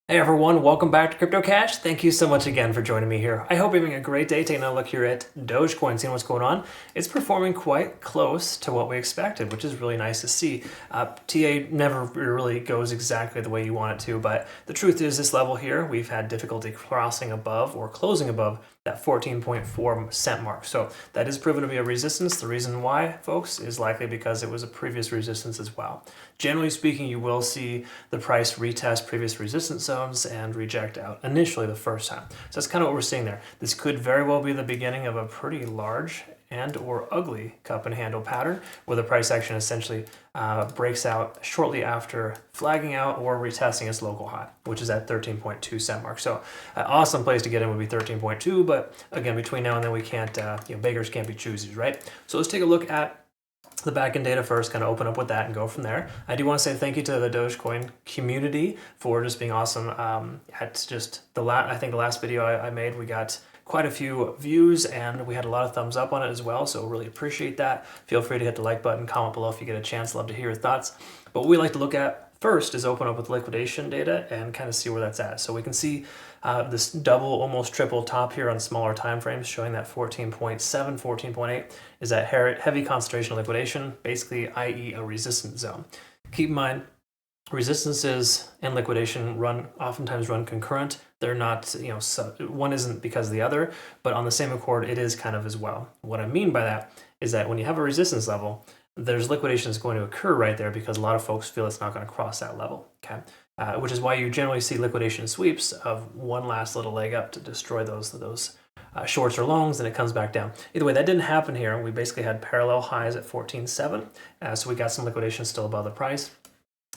Hey everyone, welcome back to Crypto Cash. Thank you so much again for joining me here. I hope you're having a great day taking a look here at Dogecoin, seeing what's going on. It's performing quite close to what we expected, which is really nice to see. TA never really goes exactly the way you want it to, but the truth is this level here, we've had difficulty crossing above or closing above that 14.4 cent mark. So that is proven to be a resistance. The reason why, folks, is likely because it was a previous resistance as well. Generally speaking, you will see the price retest previous resistance zones and reject out initially the first time. So that's kind of what we're seeing there. This could very well be the beginning of a pretty large and or ugly cup and handle pattern where the price action essentially breaks out shortly after flagging out or retesting its local high, which is at 13.2 cent mark. So an awesome place to get in would be 13.2, but again, between now and then we can't, beggars can't be choosies, right? So let's take a look at the backend data first, kind of open up with that and go from there. I do want to say thank you to the Dogecoin community for just being awesome. At just I think the last video I made, we got quite a few views and we had a lot of thumbs up on it as well. So really appreciate that. Feel free to hit the like button, comment below if you get a chance. Love to hear your thoughts. But what we like to look at first is open up with liquidation data and kind of see where that's at. So we can see this double, almost triple top here on smaller time frames showing that 14.7, 14.8 is that heavy concentration of liquidation, basically, i.e. a resistance zone. Keep in mind, resistances and liquidation oftentimes run concurrent. They're not, one isn't because of the other, but on the same accord, it is kind of as well. What I mean by that is that when you have a resistance level, there's liquidation that's going to occur right there because a lot of folks feel it's not going to cross that level, okay? Which is why you generally see liquidation sweeps of one last little leg up to destroy those shorts or longs, and it comes back down. Either way, that didn't happen here. We basically had parallel highs at 14.7, so we got some liquidation still above the price.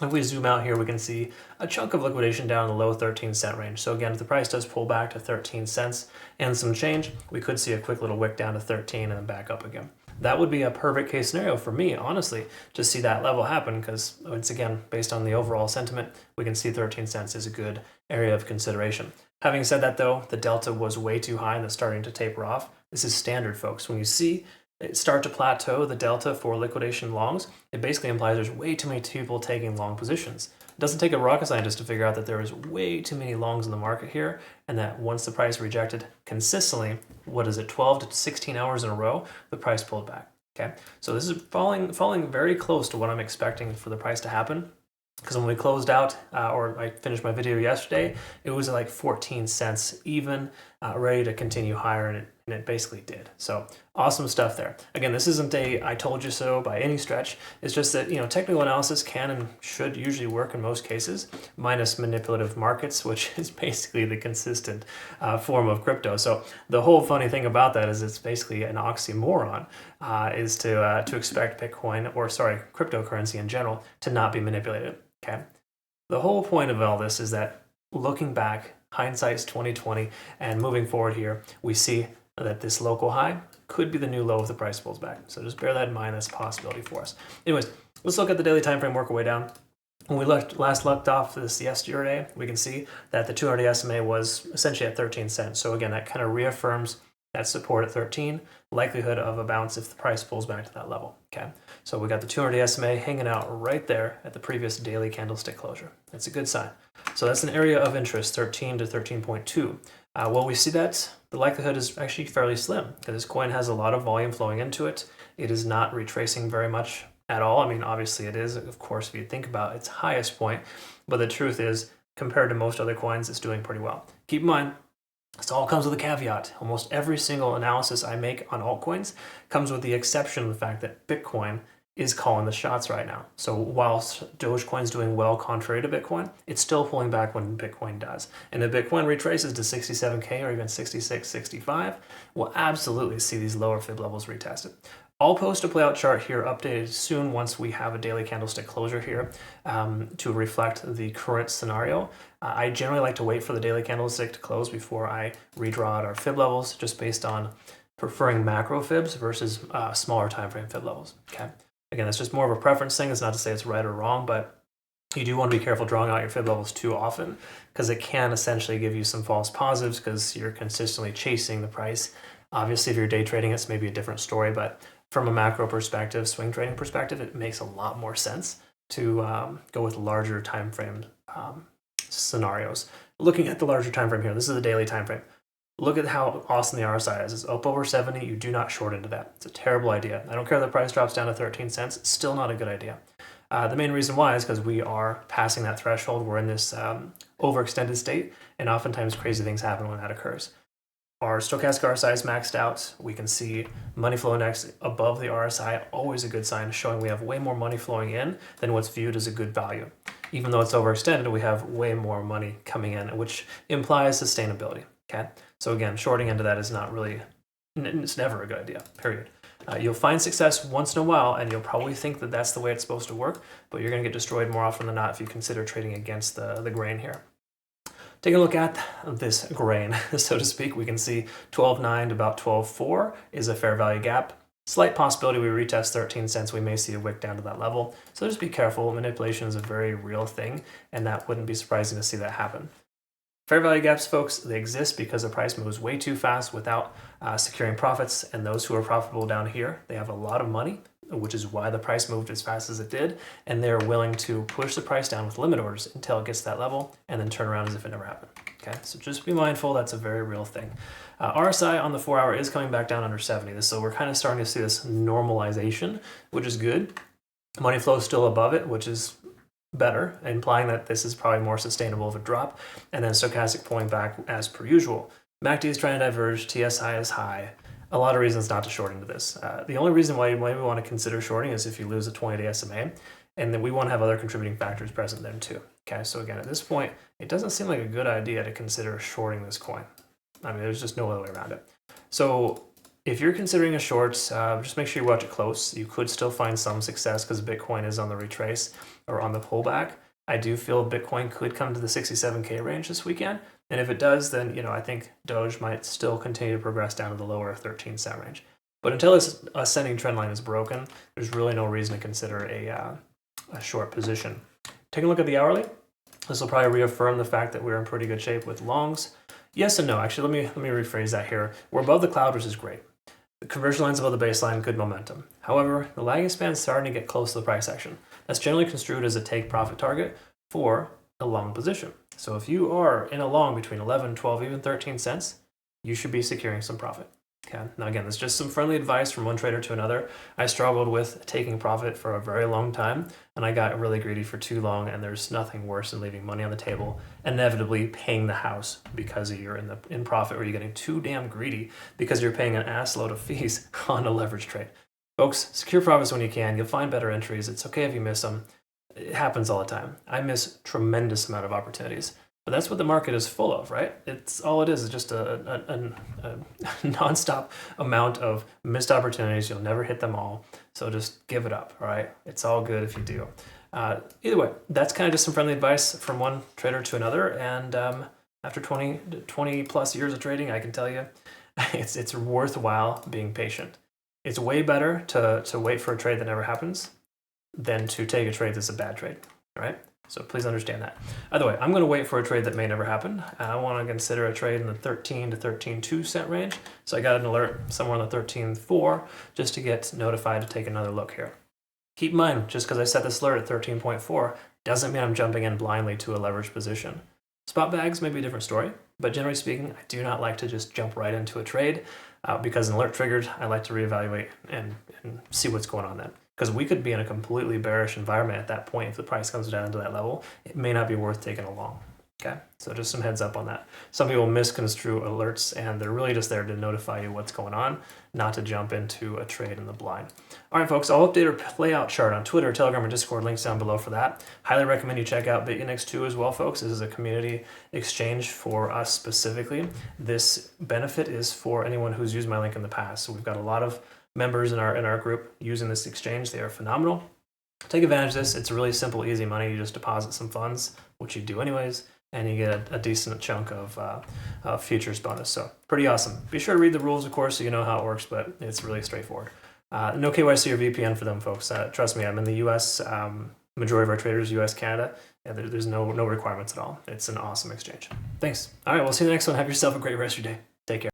If we zoom out here, we can see a chunk of liquidation down in the low 13 cent range. So again, if the price does pull back to 13 cents and some change, we could see a quick little wick down to 13 and then back up again. That would be a perfect case scenario for me, honestly, to see that level happen because, once again, based on the overall sentiment, we can see 13 cents is a good area of consideration. Having said that, though, the delta was way too high and it's starting to taper off. This is standard, folks. When you see it start to plateau the delta for liquidation longs, it basically implies there's way too many people taking long positions. It doesn't take a rocket scientist to figure out that there is way too many longs in the market here, and that once the price rejected consistently, 12 to 16 hours in a row, the price pulled back. Okay, so this is falling very close to what I'm expecting for the price to happen. Because when we closed out, or I finished my video yesterday, it was like 14 cents even, ready to continue higher, and it basically did. So awesome stuff there. Again, this isn't a I told you so by any stretch. It's just that, technical analysis can and should usually work in most cases, minus manipulative markets, which is basically the consistent form of crypto. So the whole funny thing about that is it's basically an oxymoron, is to expect Bitcoin, or sorry, cryptocurrency in general, to not be manipulated. Okay, the whole point of all this is that looking back, hindsight's 2020, and moving forward here, we see that this local high could be the new low if the price pulls back. So just bear that in mind. That's a possibility for us. Anyways, let's look at the daily time frame, work our way down. When we last looked off this yesterday, we can see that the 200 SMA was essentially at 13 cents. So again, that kind of reaffirms that support at 13, likelihood of a bounce if the price pulls back to that level. Okay, so we got the 200 SMA hanging out right there at the previous daily candlestick closure. That's a good sign. So that's an area of interest, 13 to 13.2. Well, we see that the likelihood is actually fairly slim because this coin has a lot of volume flowing into it. It is not retracing very much at all. I mean, obviously it is, of course, if you think about its highest point, but the truth is, compared to most other coins, it's doing pretty well. Keep in mind, this all comes with a caveat. Almost every single analysis I make on altcoins comes with the exception of the fact that Bitcoin is calling the shots right now. So whilst Dogecoin's doing well contrary to Bitcoin, it's still pulling back when Bitcoin does. And if Bitcoin retraces to 67K or even 66, 65, we'll absolutely see these lower fib levels retested. I'll post a playout chart here updated soon once we have a daily candlestick closure here to reflect the current scenario. I generally like to wait for the daily candlestick to close before I redraw out our fib levels, just based on preferring macro fibs versus smaller time frame fib levels. Okay. Again, it's just more of a preference thing. It's not to say it's right or wrong, but you do want to be careful drawing out your fib levels too often because it can essentially give you some false positives because you're consistently chasing the price. Obviously, if you're day trading, it's maybe a different story, but from a macro perspective, swing trading perspective, it makes a lot more sense to go with larger time frame scenarios. Looking at the larger time frame here, this is the daily time frame. Look at how awesome the RSI is. It's up over 70. You do not short into that. It's a terrible idea. I don't care if the price drops down to 13 cents. It's still not a good idea. The main reason why is because we are passing that threshold. We're in this overextended state, and oftentimes crazy things happen when that occurs. Our stochastic RSI is maxed out. We can see money flow index above the RSI, always a good sign, showing we have way more money flowing in than what's viewed as a good value. Even though it's overextended, we have way more money coming in, which implies sustainability. Okay, so again, shorting into that is not really, it's never a good idea, period. You'll find success once in a while, and you'll probably think that that's the way it's supposed to work, but you're going to get destroyed more often than not if you consider trading against the grain here. Take a look at this grain, so to speak. We can see 12.9 to about 12.4 is a fair value gap. Slight possibility we retest 13 cents, we may see a wick down to that level. So just be careful. Manipulation is a very real thing, and that wouldn't be surprising to see that happen. Fair value gaps, folks, they exist because the price moves way too fast without securing profits, and those who are profitable down here, they have a lot of money, which is why the price moved as fast as it did, and they're willing to push the price down with limit orders until it gets to that level and then turn around as if it never happened. Okay, so just be mindful, that's a very real thing. RSI on the 4 hour is coming back down under 70, so we're kind of starting to see this normalization, which is good. Money flow is still above it, which is better, implying that this is probably more sustainable of a drop, and then stochastic pulling back as per usual. MACD is trying to diverge, TSI is high. A lot of reasons not to short into this. The only reason why you might want to consider shorting is if you lose a 20-day SMA, and then we want to have other contributing factors present then too. Okay, so again, at this point, it doesn't seem like a good idea to consider shorting this coin. I mean, there's just no other way around it. So if you're considering a short, just make sure you watch it close. You could still find some success because Bitcoin is on the retrace or on the pullback. I do feel Bitcoin could come to the 67K range this weekend. And if it does, then I think Doge might still continue to progress down to the lower 13 cent range. But until this ascending trend line is broken, there's really no reason to consider a short position. Take a look at the hourly. This will probably reaffirm the fact that we're in pretty good shape with longs. Yes and no. Actually, let me rephrase that here. We're above the cloud, which is great. The conversion line's above the baseline, good momentum. However, the lagging span is starting to get close to the price action. That's generally construed as a take profit target for a long position. So if you are in a long between 11, 12, even 13 cents, you should be securing some profit. Okay. Now again, this is just some friendly advice from one trader to another. I struggled with taking profit for a very long time, and I got really greedy for too long, and there's nothing worse than leaving money on the table, inevitably paying the house because you're in profit, or you're getting too damn greedy because you're paying an ass load of fees on a leverage trade. Folks, secure profits when you can. You'll find better entries. It's okay if you miss them. It happens all the time. I miss tremendous amount of opportunities. But that's what the market is full of, right? It's all it is just a nonstop amount of missed opportunities. You'll never hit them all. So just give it up, all right? It's all good if you do. Either way, that's kind of just some friendly advice from one trader to another. And after 20 plus years of trading, I can tell you, it's worthwhile being patient. It's way better to wait for a trade that never happens than to take a trade that's a bad trade, all right? So please understand that. Either way, I'm going to wait for a trade that may never happen. I want to consider a trade in the 13 to 13.2 cent range. So I got an alert somewhere in the 13.4 just to get notified to take another look here. Keep in mind, just because I set this alert at 13.4 doesn't mean I'm jumping in blindly to a leveraged position. Spot bags may be a different story, but generally speaking, I do not like to just jump right into a trade because an alert triggered. I like to reevaluate and see what's going on then. Because we could be in a completely bearish environment at that point. If the price comes down to that level, it may not be worth taking along. Okay, so just some heads up on that. Some people misconstrue alerts, and they're really just there to notify you what's going on, not to jump into a trade in the blind. All right, folks, I'll update our layout chart on Twitter, Telegram, and Discord. Links down below for that. Highly recommend you check out Bitunix too as well, folks. This is a community exchange for us specifically. This benefit is for anyone who's used my link in the past. So we've got a lot of members in our group using this exchange. They are phenomenal. Take advantage of this. It's really simple, easy money. You just deposit some funds, which you do anyways, and you get a decent chunk of futures bonus. So pretty awesome. Be sure to read the rules, of course, so you know how it works, but it's really straightforward. No KYC or VPN for them, folks. Trust me, I'm in the US. Majority of our traders, US, Canada, and there's no requirements at all. It's an awesome exchange. Thanks. All right, we'll see you in the next one. Have yourself a great rest of your day. Take care.